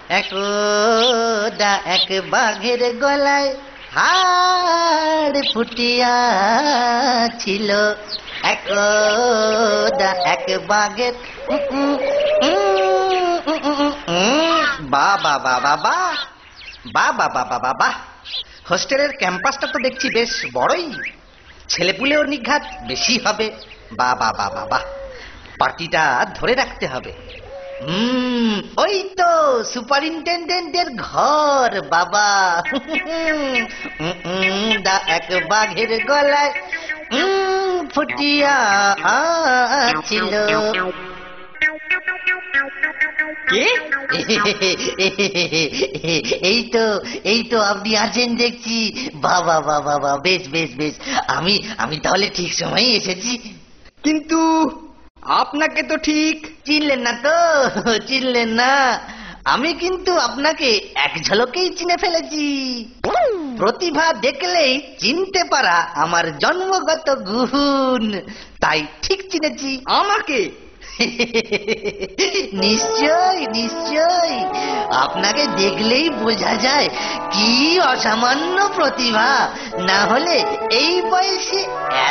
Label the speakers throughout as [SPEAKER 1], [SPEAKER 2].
[SPEAKER 1] একদা এক বাঘের গলায় হাড় ফুটিয়া ছিল। একদা এক বাঘের বা বা বা বা বা বা বা বা বা বা বা। হোস্টেলের ক্যাম্পাসটা তো দেখছি বেশ বড়ই, ছেলেপুলেও নিঘাত বেশি হবে। বা বা বা বা বা, পার্টিটা ধরে রাখতে হবে। ওই তো সুপারিনটেন্ডেন্টের ঘর বাবা। দা এক বাঘের গলায় ফুটিয়া ছিল।
[SPEAKER 2] কে?
[SPEAKER 1] এই তো আপনি আছেন দেখছি। বাবা বাবা বাবা, বেশ বেশ বেশ। আমি তাহলে ঠিক সময় এসেছি।
[SPEAKER 2] কিন্তু আপনাকে তো ঠিক
[SPEAKER 1] চিনলেন না তো? চিনলেন না? আমি কিন্তু আপনাকে এক ঝলকেই চিনে ফেলেছি। প্রতিভা দেখলেই চিনতে পারা আমার জন্মগত গুণ, তাই ঠিক চিনেছি।
[SPEAKER 2] আমাকে?
[SPEAKER 1] নিশ্চয় নিশ্চয়, আপনাকে দেখলেই বোঝা যায় কি অসামান্য প্রতিভা। না হলে এই বয়সে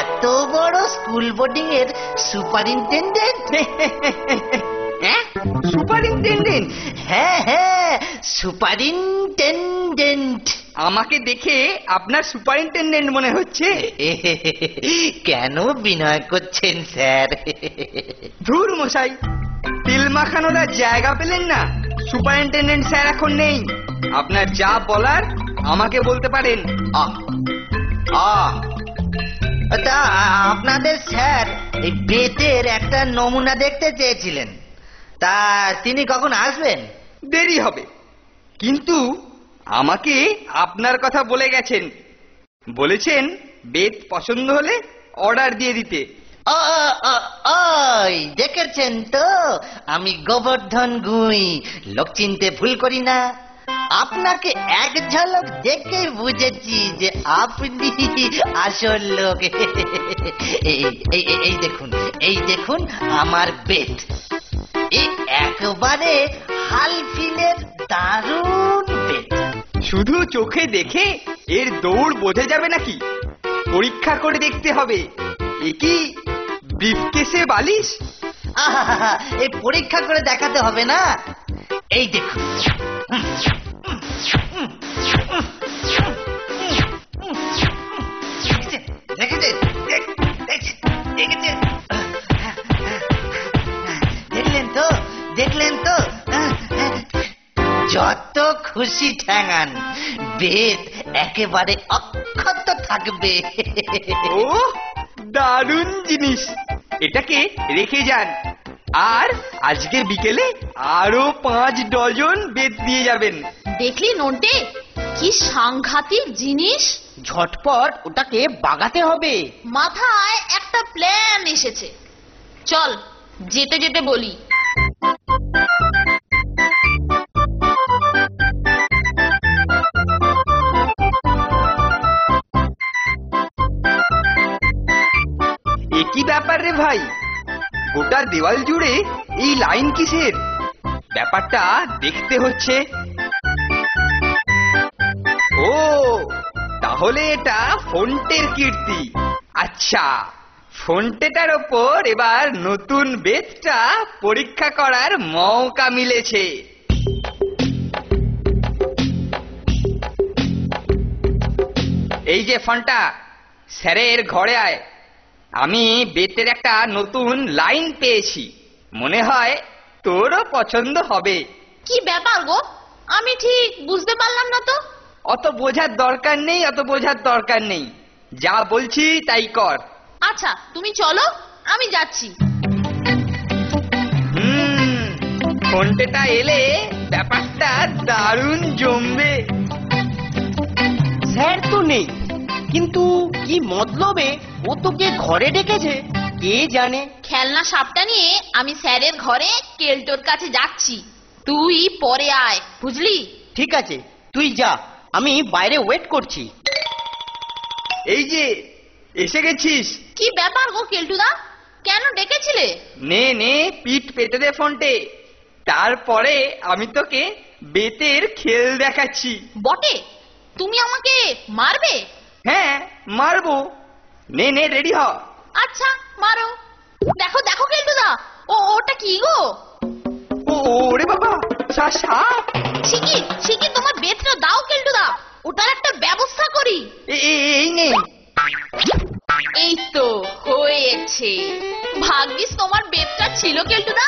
[SPEAKER 1] এত বড় স্কুল বোর্ডিং এর সুপারিনটেন্ডেন্ট।
[SPEAKER 2] সুপারিনটেন্ডেন্ট?
[SPEAKER 1] হ্যাঁ হ্যাঁ, সুপারিনটেন্ডেন্ট।
[SPEAKER 2] আমাকে দেখে আপনার সুপারিনটেন্ডেন্ট মনে হচ্ছে?
[SPEAKER 1] কেন বিনয় করছেন স্যার?
[SPEAKER 2] ধুর মশাই, তেল মাখানোরা জায়গা পেলেন না। সুপারিনটেন্ডেন্ট স্যার এখন নেই। আপনার যা বলার আমাকে বলতে পারেন।
[SPEAKER 1] তা আপনাদের স্যার এই বেতের একটা নমুনা দেখতে চেয়েছিলেন, তা তিনি কখন আসবেন?
[SPEAKER 2] দেরি হবে, কিন্তু আমাকে আপনার কথা বলে গেছেন। বলেছেন বেত পছন্দ হলে অর্ডার দিয়ে দিতে।
[SPEAKER 1] ওই দেখেছেন তো, আমি গোবর্ধন গুঁই, লোক চিনতে ভুল করি না। আপনাকে এক ঝলক দেখে বুঝেছি যে আপনি আসল লোক। এই দেখুন আমার বেত। একবারে হালফিলের দারুণ বেত।
[SPEAKER 2] শুধু চোখে দেখে এর দৌড় বোঝা যাবে নাকি? পরীক্ষা করে দেখতে হবে। এ কি ব্রিফকেসে বালিশ?
[SPEAKER 1] এই পরীক্ষা করে দেখাতে হবে না, এই দেখুন। দেখলেন তো? যত খুশি ঠ্যাঙান, বেত একেবারে অক্ষত থাকবে।
[SPEAKER 2] ও দারুণ জিনিস, এটাকে রেখে যান। আর আজকের বিকেলে আরো 5 ডজন বেত দিয়ে যাবেন।
[SPEAKER 3] দেখলি নন্টে, কি সাংঘাতিক জিনিস।
[SPEAKER 4] ঝটপট ওটাকে বাগাতে হবে।
[SPEAKER 3] মাথায় একটা প্ল্যান এসেছে, চল যেতে যেতে বলি।
[SPEAKER 2] কি ব্যাপার রে ভাই, গোটা দেওয়াল জুড়ে এই লাইন কিসের? ব্যাপারটা দেখতে হচ্ছে। ও তাহলে এটা ফন্টের কীর্তি। আচ্ছা, ফন্টেটার ওপর এবার নতুন বেতটা পরীক্ষা করার মৌকা মিলেছে। এই যে ফন্টা, স্যারের ঘরে আয়। আমি বেতের একটা নতুন লাইন পেয়েছি, মনে হয় তোরও পছন্দ হবে।
[SPEAKER 3] কি ব্যাপার গো, আমি ঠিক বুঝতে পারলাম না তো।
[SPEAKER 2] অত বোঝার দরকার নেই, যা বলছি তাই কর।
[SPEAKER 3] আচ্ছা তুমি চলো, আমি যাচ্ছি।
[SPEAKER 2] ফোনটা এলে ব্যাপারটা দারুণ জমবে।
[SPEAKER 4] স্যার তো নেই, কিন্তু কি মতলবে ও তোকে ঘরে ডেকেছে কে জানে।
[SPEAKER 3] খেলনা সাপটা নিয়ে আমি স্যারের ঘরে কেলটোর কাছে যাচ্ছি, তুই পরে আয়, বুঝলি?
[SPEAKER 4] ঠিক আছে, তুই যা, আমি বাইরে ওয়েট করছি।
[SPEAKER 2] এই যে এসে গেছিস।
[SPEAKER 3] কি ব্যাপার গো কেলটুদা, কেন ডেকেছিলে?
[SPEAKER 2] নে নে, পিঠ পেতে দে ফোনটে, তারপরে আমি তোকে বেতের খেল দেখাচ্ছি।
[SPEAKER 3] বটে, তুমি আমাকে মারবে?
[SPEAKER 2] হ্যাঁ, মারবো। নে নে, রেডি হ।
[SPEAKER 3] আচ্ছা, মারো। দেখো দেখো কেলটুদা, ওটা কি গো?
[SPEAKER 2] ওরে বাবা, সাপ।
[SPEAKER 3] শিকি শিকি, তোমার বেতটা দাও কেলটুদা, ওটার একটা ব্যবস্থা করি।
[SPEAKER 2] এই নে।
[SPEAKER 3] এই তো হয়েছে। ভাগ্যিস তোমার বেতটা ছিল কেলটুদা।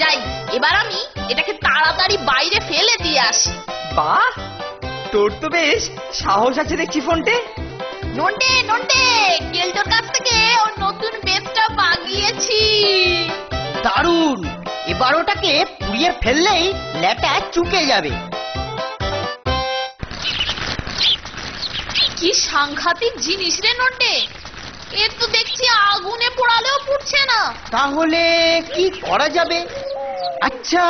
[SPEAKER 3] যাই, এবার আমি এটাকে তাড়াতাড়ি বাইরে ফেলে দিয়ে আসি।
[SPEAKER 2] বাহ, তোর তো বেশ সাহস আছে দেখছি ফোনটে।
[SPEAKER 3] নন্টে নন্টে, কেলটোর কাছ থেকে ওর নতুন বেতটা বাগিয়েছি।
[SPEAKER 4] দারুণ! এবার ওটাকে পুড়িয়ে ফেললেই ল্যাটা চুকে যাবে।
[SPEAKER 3] কি সাংঘাতিক জিনিস রে নন্টে, এর তো দেখছি আগুনে পোড়ালেও পুড়ছে না।
[SPEAKER 4] তাহলে কি করা যাবে? আচ্ছা,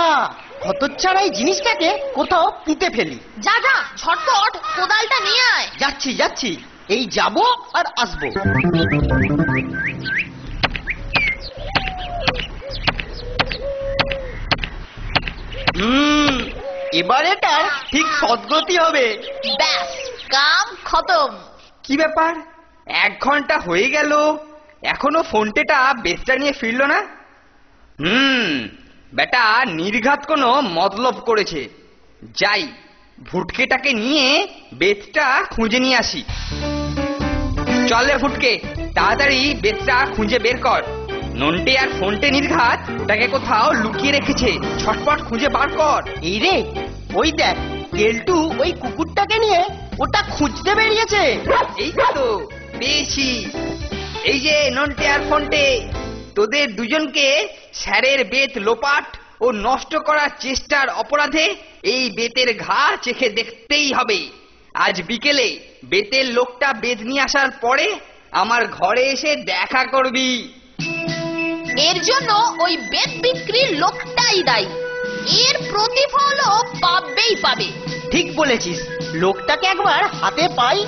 [SPEAKER 4] হতচ্ছাড়া এই জিনিসটাকে কোথাও পুঁতে ফেলি।
[SPEAKER 3] যা যা, ঝটপট কোদালটা নিয়ে আয়।
[SPEAKER 4] যাচ্ছি যাচ্ছি, এই যাব আর আসবো। এবার এটার ঠিক সদ্গতি হবে।
[SPEAKER 3] ব্যাস, কাম খতম।
[SPEAKER 2] কি ব্যাপার, 1 ঘন্টা হয়ে গেল, এখনো ফোনটেটা বেতটা নিয়ে ফিরলো না। বেটা নির্ঘাত কোনো মতলব করেছে। যাই, ভুটকেটাকে নিয়ে বেতটা খুঁজে নিয়ে আসি। চল রে ফুটকে, তাড়াতাড়ি বেতটা খুঁজে বের কর। নন্টে আর ফোনটে নির্ঘাত ওটাকে কোথাও লুকিয়ে রেখেছে, ছটপট খুঁজে বার কর।
[SPEAKER 4] এই রে, ওই দেখ, কেলটু ওই কুকুরটাকে নিয়ে ওটা খুঁজতে বেরিয়েছে।
[SPEAKER 2] এই তো পেয়েছি। এই যে নন্টে আর ফোনটে, তোদের দুজনকে স্যারের বেত লোপাট ও নষ্ট করার চেষ্টার অপরাধে এই বেতের ঘা চেখে দেখতেই হবে। আজ বিকেলে বেতের লোকটা বেত নিয়ে আসার পরে আমার ঘরে এসে দেখা করবি।
[SPEAKER 3] এর জন্য ওই বেত বিক্রির লোকটাই দায়ী। এর প্রতিফলও পাবেই পাবে।
[SPEAKER 4] ঠিক বলেছিস, লোকটাকে একবার হাতে পাই।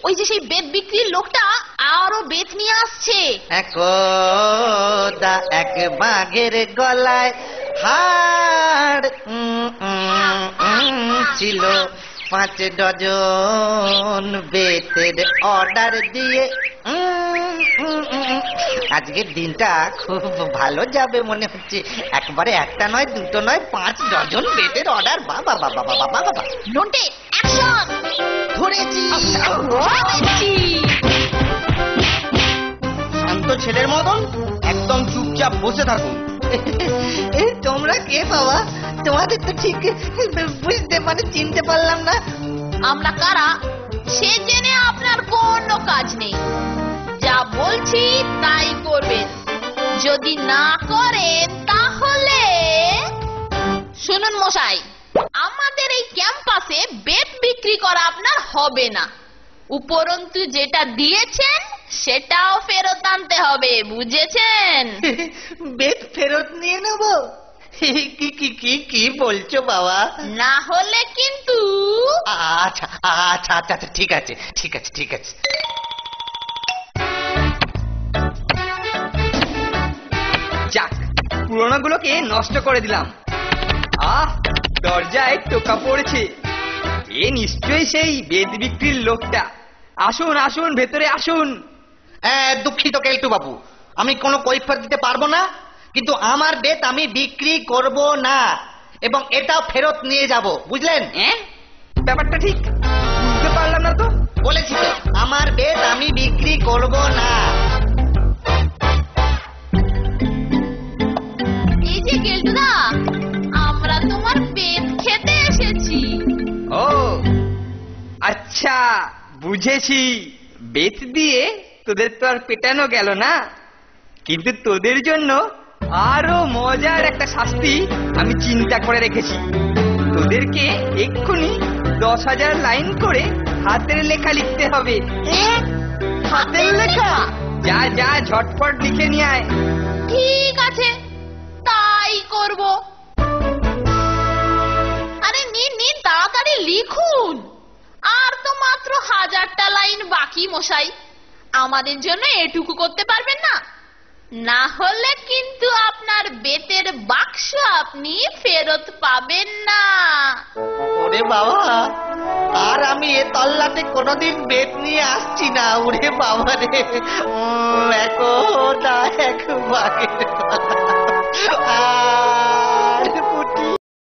[SPEAKER 3] ওই যে সেই বেত বিক্রির লোকটা আরো বেত নিয়ে আসছে।
[SPEAKER 1] একদা এক বাঘের গলায় হাড় ছিল, 5 ডজন বেতের অর্ডার দিয়ে আজকের দিনটা খুব ভালো যাবে মনে হচ্ছে। একবারে একটা নয়, দুটো নয়, 5 ডজন বেতের অর্ডার। বাবা বাবা বাবা বাবা।
[SPEAKER 3] নন্টে, অ্যাকশন!
[SPEAKER 1] ধরেছি।
[SPEAKER 4] শান্ত ছেলের মতন একদম চুপচাপ বসে থাকুন।
[SPEAKER 1] তোমরা কে বাবা? তোমাদের তো ঠিক চিনতে পারলাম না।
[SPEAKER 3] আমরা কারা সে জেনে আপনার কোনো কাজ নেই। যা বলছি তাই করবেন। যদি না করেন তাহলে শুনুন মশাই, আমাদের এই ক্যাম্পাসে বেত বিক্রি করা আপনার হবে না। উপরন্তু যেটা দিয়েছেন সেটাও ফেরত আনতে হবে, বুঝেছেন?
[SPEAKER 1] বেত ফেরত নিয়ে নেবো? কি কি কি কি বলছো বাবা?
[SPEAKER 3] না হলে কিন্তু।
[SPEAKER 1] আচ্ছা আচ্ছা আচ্ছা আচ্ছা, ঠিক আছে ঠিক আছে ঠিক আছে।
[SPEAKER 2] যাক, পুরোনোগুলোকে নষ্ট করে দিলাম। দরজায় টোকা পড়েছে। এ নিশ্চয়ই সেই বেত বিক্রির লোকটা। আসুন আসুন, ভেতরে আসুন।
[SPEAKER 1] দুঃখিত কেলটু বাবু, আমি কোনো কৈফিয়ত দিতে পারবো না, কিন্তু আমার বেত আমি বিক্রি করব না এবং এটাও ফেরত নিয়ে যাব, বুঝলেন?
[SPEAKER 2] ব্যাপারটা ঠিক বুঝতে পারলাম না তো।
[SPEAKER 1] বলেছি তো, আমার বেত আমি বিক্রি করব না।
[SPEAKER 3] এই যে কেলটুদা, আমরা তোমার বেত খেতে এসেছি।
[SPEAKER 2] ও আচ্ছা, বুঝেছি। বেত দিয়ে তোদের তো আর পেটানো গেল না, কিন্তু তোদের জন্য আরো মজার একটা শাস্তি আমি চিন্তা করে রেখেছি। তোদেরকে এক্ষুনি 10,000 লাইন করে হাতের লেখা লিখতে হবে।
[SPEAKER 3] হাতের লেখা?
[SPEAKER 2] যা যা, ঝটপট লিখে নিয়ে আয়।
[SPEAKER 3] ঠিক আছে, তাই করব। আরে নিন নিন, তাড়াতাড়ি লিখুন। আর তো মাত্র 1000টা লাইন বাকি মশাই। আমাদের জন্য এটুকু করতে পারবেন না? না হলে কিন্তু আপনার বেতের বাক্স আপনি ফেরত পাবেন না।
[SPEAKER 1] ওরে বাবা, আর আমি এ তল্লাতে কোনোদিন বেত নিয়ে আসছি না। ওরে বাবা রে, একদা একবারে